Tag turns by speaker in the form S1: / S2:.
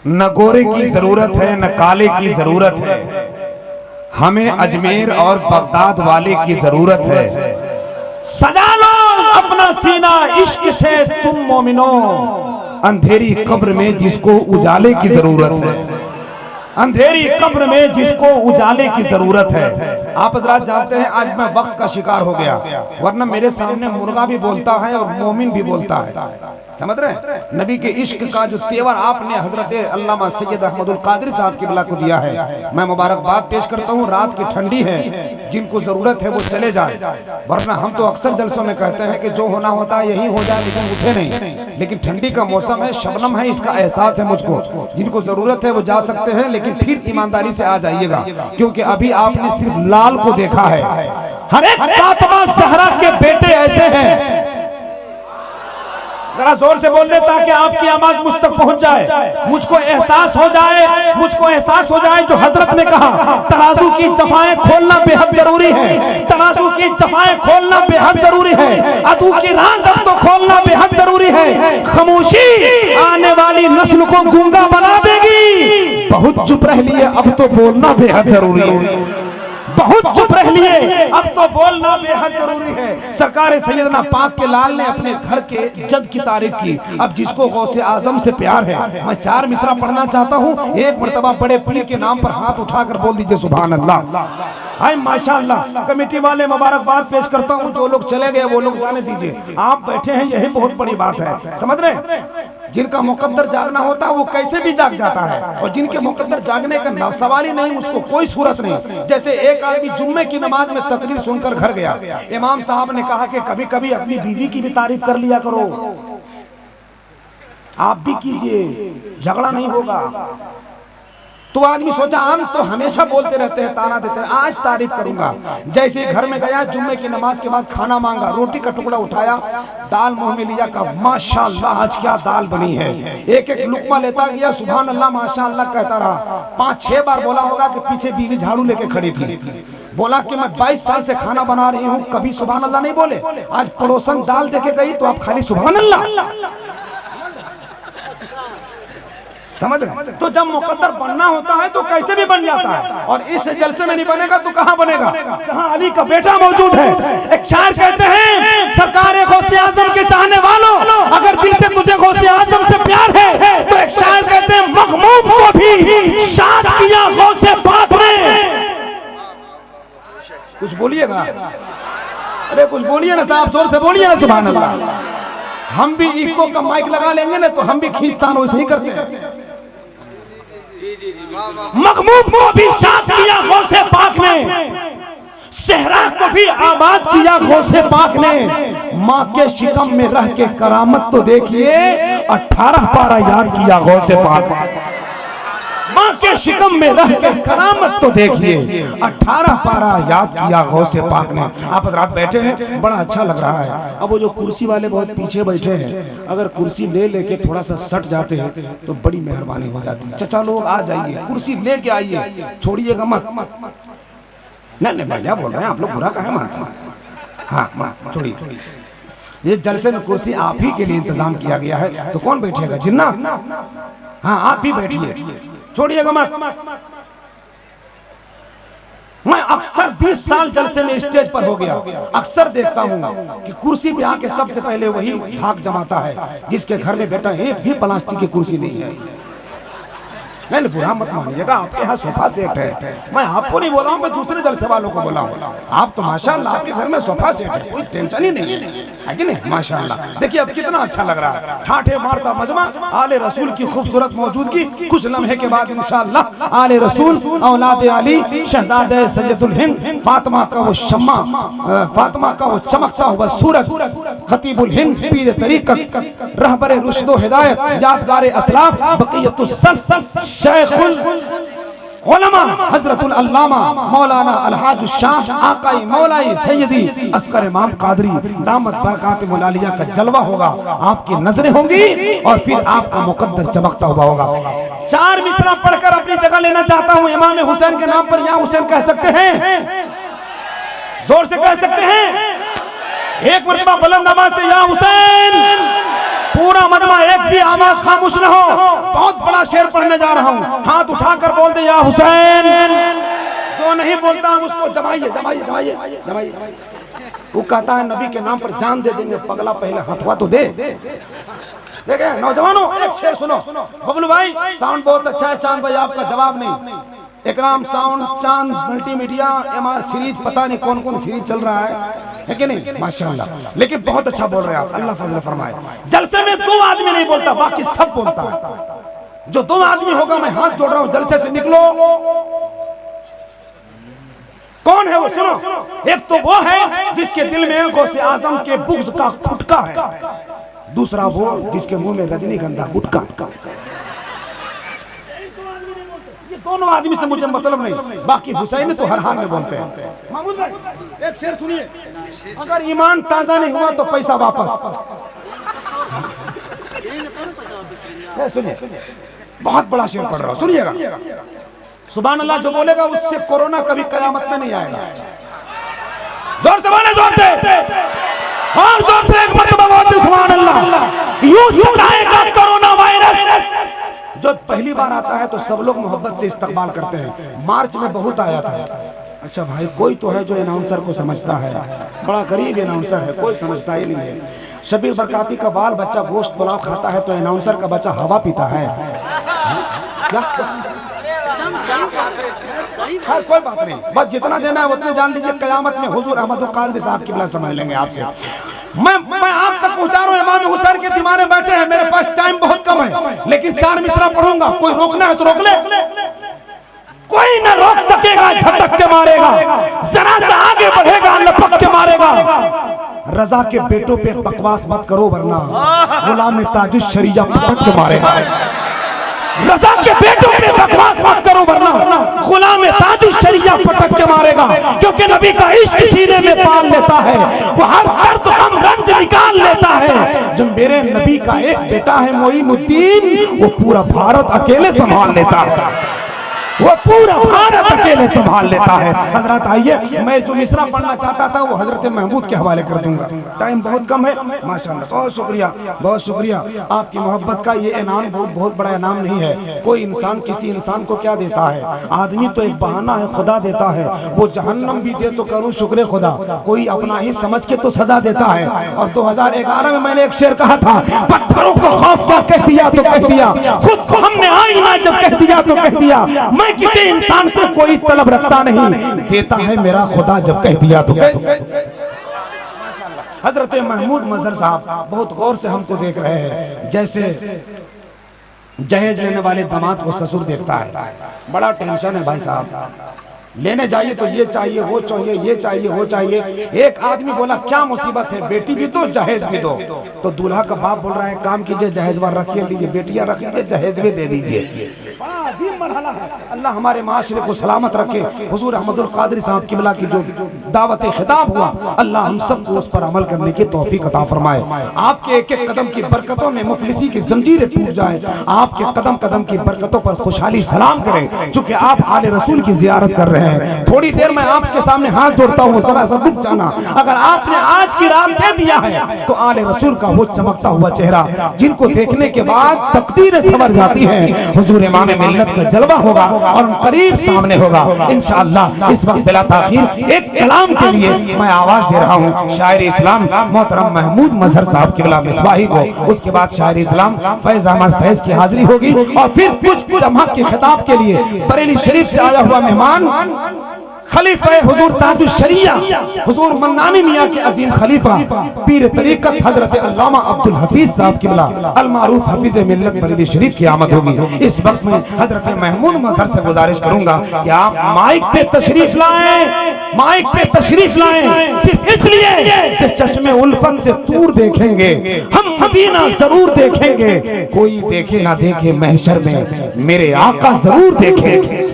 S1: न गोरे की जरूरत है न काले की जरूरत है, हमें अजमेर और बगदाद वाले की जरूरत है। सजा लो अपना सीना इश्क से तुम मोमिनो, अंधेरी कब्र में जिसको उजाले की जरूरत है, अंधेरी कब्र में जिसको उजाले की जरूरत है। आप हजरात जानते हैं आज मैं वक्त का शिकार हो गया, वरना मेरे सामने मुर्गा भी बोलता है और मोमिन भी बोलता है। समझ रहे हैं? नबी के इश्क का जो तेवर आपने हजरत अल्लामा सैयद अहमदुल कादिर साहब किबला को दिया है, मैं मुबारकबाद पेश करता हूँ। रात की ठंडी है, जिनको जरूरत है वो चले जाए, वरना हम तो अक्सर जलसों में कहते हैं कि जो होना होता है यही हो जाए, लेकिन उठे नहीं। लेकिन ठंडी का मौसम है, शबनम है, इसका एहसास है मुझको। जिनको जरूरत है वो जा सकते हैं, लेकिन फिर ईमानदारी से आ जाइएगा, क्योंकि अभी आपने सिर्फ लाल को देखा है। हर एक सातवां सहरा के बेटे ऐसे हैं। जरा जोर से बोल दे ताकि आपकी आवाज मुझ तक पहुंच जाए, मुझको एहसास हो जाए, मुझको एहसास हो जाए जो हजरत ने कहा, तराजू की चफाएं खोलना बेहद जरूरी है, तराजू की चफाएं खोलना बेहद जरूरी है, अदू की राज अब तो खोलना बेहद जरूरी है। खामोशी आने वाली नस्ल को गूंगा बना देगी, बहुत चुप रह लिए अब तो बोलना बेहद जरूरी है, बहुत चुप रह लिए अब तो बोलना बेहद जरूरी है। सरकार सैयदना पाक के लाल ने अपने घर के जद की तारीफ की। अब जिसको गौसे आजम से प्यार है, मैं 4 मिसरा पढ़ना चाहता हूँ। एक मर्तबा बड़े पीर के नाम पर हाथ उठाकर बोल दीजिए सुभान अल्लाह। हाय माशाअल्लाह। कमेटी वाले मुबारकबाद पेश करता हूँ, जो लोग चले गए वो लोग जाने दीजिए, आप बैठे हैं यही बहुत बड़ी बात है। समझ रहे? जिनका मुकद्दर जागना होता है वो कैसे भी जाग जाता है, और जिनके मुकद्दर जागने का सवाल ही नहीं, उसको कोई सूरत नहीं। जैसे एक आदमी जुम्मे की नमाज में तकरीर सुनकर घर गया, इमाम साहब ने कहा कि कभी कभी अपनी बीवी की भी तारीफ कर लिया करो, आप भी कीजिए, झगड़ा नहीं होगा। तो आदमी सोचा हम तो हमेशा बोलते रहते हैं, ताना देते हैं, आज तारीफ करूंगा। जैसे घर में गया, जुम्मे की नमाज के बाद खाना मांगा, रोटी का टुकड़ा उठाया, दाल मुंह में लिया, कहा माशाअल्लाह आज क्या दाल बनी है। एक एक लुकमा लेता गया, सुभान अल्लाह माशाअल्लाह कहता रहा। 5-6 बार बोला होगा कि पीछे बीवी झाड़ू लेके खड़ी थी। बोला कि मैं 22 साल से खाना बना रही हूँ, कभी सुभान अल्लाह नहीं बोले। आज पड़ोसन दाल देके गई तो आप खाली सुभान अल्लाह। समझ रहे? तो जब मुकद्दर बनना होता है तो कैसे भी बन जाता है, और इस जलसे में नहीं बनेगा तो कहाँ बनेगा, जहाँ अली का बेटा मौजूद है। एक शायर कहते हैं, सरकार गौसे आजम के चाहने वालों, अगर दिल से तुझे गौसे आजम से प्यार है, तो एक शायर कहते हैं, मखमूम को भी शाद किया गौसे पाक ने। कुछ बोलिएगा, अरे कुछ बोलिए ना साहब, जोर से बोलिए ना सुभान अल्लाह। हम भी इको का माइक लगा लेंगे ना तो हम भी खींचतान वैसे ही करते हैं। मखमूम को भी शाद किया गौसे पाक ने, सहरा को भी आबाद किया गौसे पाक ने। माँ के शिकम में रह के करामत तो देखिए, 18 पारा याद किया गौसे पाक। माँ के शिकम में रह के करामत तो देखिए, 18 पारा याद किया गौसे पाक ने। आप हज़रात बैठे हैं, बड़ा अच्छा लग रहा है। अब वो जो कुर्सी वाले बहुत पीछे बैठे हैं, अगर कुर्सी ले लेके थोड़ा सा सट जाते हैं तो बड़ी मेहरबानी हो जाती है। चचा लोग आ जाइए, कुर्सी लेके आइए, छोड़िएगा मत। नहीं भैया बोल रहे हैं, आप लोग बुरा कहे मानते हैं। हाँ छोड़िए, ये जलसे में कुर्सी आप ही के लिए इंतजाम किया गया है, तो कौन बैठेगा, जिन्नात? हाँ आप ही बैठिए, छोड़िएगा मत। मैं अक्सर 20 साल जलसे में स्टेज पर हो गया, अक्सर देखता हूँ कि कुर्सी पे आके सबसे पहले वही धाक जमाता है जिसके घर में बेटा एक भी प्लास्टिक की कुर्सी नहीं है। नहीं बुरा मत मानिएगा, आपके यहाँ सोफा सेट है, मैं आपको नहीं बोला हूँ, मैं दूसरे जलसे वालों को बोला हूँ। आप तो माशाअल्लाह आपके घर में सोफा सेट है, कोई टेंशन ही नहीं है कि नहीं? माशाअल्लाह देखिए अब कितना अच्छा लग रहा है। ठाठे मारता मजमा, आले रसूल की खूबसूरत मौजूदगी। कुछ लम्हे के बाद इंशाअल्लाह आले रसूल, औलाद अली, शहजादे सैयदुल हिंद, फातिमा का वो शम्मा, फातिमा का वो चमकता हुआ सूरज, खतीबुल हिंद, पीर तरीक़त, रहबर रुश्द व हिदायत, यादगार असलाफ, बक़ियतुस सल्फ, शेखुल उलमा हजरतुल अल्लामा मौलाना अलहाज शाह आकाई मौलाई सैयदी अस्कर इमाम कादरी दामत बरकात मुलालिया का जलवा होगा। आपकी नजरें होंगी और फिर आपका मुकद्दर चमकता हुआ होगा। 4 मिसरा पढ़कर अपनी जगह लेना चाहता हूँ। इमाम हुसैन के नाम पर या हुसैन कह सकते हैं, जोर से कह सकते हैं, एक मरतबा बुलंद आवाज से या हुसैन। पूरा मजमा एक भी आवाज खामोश न हो। बहुत बड़ा शेर पढ़ने जा रहा हूँ, हाथ उठाकर बोल दे या हुसैन। जो नहीं बोलता उसको जमाइए जमाइए जमाइए जमाइए। वो कहता है नबी के नाम पर जान दे देंगे। पगला पहले हथवा तो दे। देखे नौजवानों, एक शेर सुनो। बबलू भाई साउंड बहुत अच्छा है। चांद भाई आपका जवाब नहीं। इकराम साउंड, चांद मल्टीमीडिया, एमआर सीरीज, पता नहीं कौन कौन सीरीज चल रहा है कि नहीं, माशाल्लाह। लेकिन बहुत अच्छा बोल रहे हैं आप, अल्लाह फजल फरमाए। जलसे में 2 आदमी नहीं बोलता, बाकी सब बोलता है। जो 2 आदमी होगा मैं हाथ जोड़ रहा हूँ, जलसे से निकलो। कौन है वो सुनो। एक तो वो है जिसके दिल में गौसे आजम के बुग़्ज़ का खुटका है। दूसरा वो जिसके मुंह में रजनीगंधा गुटका। ये दोनों आदमी से मुझे मतलब नहीं, बाकी हुसैन तो हर हाल में बोलते हैं। मामूद भाई एक शेर सुनिए। अगर ईमान ताजा नहीं हुआ तो पैसा वापस। सुनिए, बहुत बड़ा शेर पढ़ रहा हूं, सुनिएगा। सुभान अल्लाह जो बोलेगा उससे कोरोना कभी कयामत में नहीं आएगा। जोर से बोले, जोर से और जोर से एक मरतबा बोलते सुभान अल्लाह। यूं सताएगा कोरोना वायरस। जो पहली बार आता है तो सब लोग मोहब्बत से इस्तकबाल करते हैं। मार्च में बहुत आया था। अच्छा भाई कोई तो है जो अनाउंसर को समझता है। बड़ा गरीब अनाउंसर है, कोई समझता ही नहीं है। शबीर बरकाती का बाल बच्चा गोश्त पुलाव खाता है तो अनाउंसर का बच्चा हवा पीता है। क्या कोई बात नहीं, बस जितना देना है उतने जान लीजिए। कयामत में हुजूर अहमदुल कादरी साहब की समझ लेंगे आपसे। मैं आप तक पहुंचा रहा हूं। इमाम हुसैन के दीवाने बैठे हैं, मेरे पास टाइम बहुत कम है, लेकिन 4 मिसरा पढ़ूंगा। कोई रोकना है तो रोक ले। कोई न रोक सकेगा, झटक के मारेगा। जरा सा आगे बढ़ेगा, लपक के मारेगा। रजा के बेटों पे बकवास मत करो वरना गुलाम ताजुश शरिया पटक के मारेगा। रजा के बेटों पे बकवास मत करो वरना गुलाम ताजुश शरिया पटक के मारेगा। क्योंकि नबी का इश्क सीने में पाल लेता है, वो हर दर्द हम रंज निकाल लेता है। जो मेरे नबी का एक बेटा है मोइनुद्दीन, वो पूरा भारत अकेले संभाल लेता है। वो पूरा भारत अकेले संभाल लेता है। हजरत आइए, मैं जो मिसरा पढ़ना चाहता था वो हजरत महमूद के हवाले कर दूंगा। टाइम बहुत कम है। माशाल्लाह, बहुत शुक्रिया, बहुत शुक्रिया। आपकी मोहब्बत का ये इनाम बहुत बड़ा इनाम नहीं है। कोई इंसान किसी इंसान को क्या देता है? आदमी तो एक बहाना है, खुदा देता है। वो जहन्नम भी दे तो करूँ शुक्र खुदा, कोई अपना ही समझ के तो सजा देता है। और 2011 में मैंने एक शेर कहा था, पत्थरों को खौफ क्या कह दिया तो कह दिया, खुद को हमने आईना जब कह दिया तो कह दिया। मैं किसी इंसान से कोई तलब रखता नहीं, देता है मेरा खुदा जब कह दिया तो कह दिया। हजरत महमूद मजहर साहब बहुत गौर से हमको देख रहे हैं। जैसे जहेज लेने वाले दामाद को ससुर देखता है, बड़ा टेंशन है भाई साहब। लेने जाइए तो ये चाहिए, वो चाहिए, ये चाहिए, वो चाहिए। एक आदमी बोला क्या मुसीबत है, बेटी भी दो जहेज भी दो। तो दूल्हा का बाप बोल रहा है काम कीजिए, जहेज वार रखिए, लीजिए बेटियां रख लीजिए, जहेज भी दे दीजिए। अल्लाह हमारे माशरे को सलामत रखे। हुजूर अहमदुल कादरी साहब किबला की जो दावत खिताब हुआ, अल्लाह हम सबको उस पर अमल करने की तौफीक अता फरमाए। आपके एक एक कदम की बरकतों में मुफलिसी की जंजीरें टूट जाए। आपके कदम कदम की बरकतों पर खुशहाली सलाम करें। चूंकि आप आले रसूल की जियारत कर रहे हैं, थोड़ी देर में आपके सामने हाथ जोड़ता हूँ, जरा सा रुक जाना। अगर आपने आज की रात दे दिया है तो आले रसूल का वो चमकता हुआ चेहरा जिनको देखने के बाद तकदीरें संवर जाती हैं, हुजूर इमाम मिल्लत का जलवा होगा और करीब सामने होगा इंशाअल्लाह। इस वक्त बिला ताखीर एक कलाम के लिए मैं आवाज दे रहा हूँ शायर इस्लाम मोहतरम महमूद मजहर साहब किबला मिसबाही को। उसके बाद शायर इस्लाम फैज अहमद फैज की हाजिरी होगी और फिर कुछ जमा के खिताब के लिए बरेली शरीफ से आया हुआ मेहमान खलीफा हुजूर ताजुश शरिया हुजूर मन्नानी मियां के अजीम खलीफा पीर तरीकत हजरत अल्लामा अब्दुल हफीज साहब किबला अल मारूफ हफीज मिल्लत बरेली शरीफ की आमद होगी। इस वक्त में हजरत महमूद मजहर से गुजारिश करूंगा कि आप माइक पे तशरीफ लाएं, माइक पे तशरीफ लाएं, सिर्फ इसलिए कि चश्मे उल्फत से दूर देखेंगे, हम मदीना जरूर देखेंगे। कोई देखे ना देखे महशर में मेरे आका जरूर देखेंगे।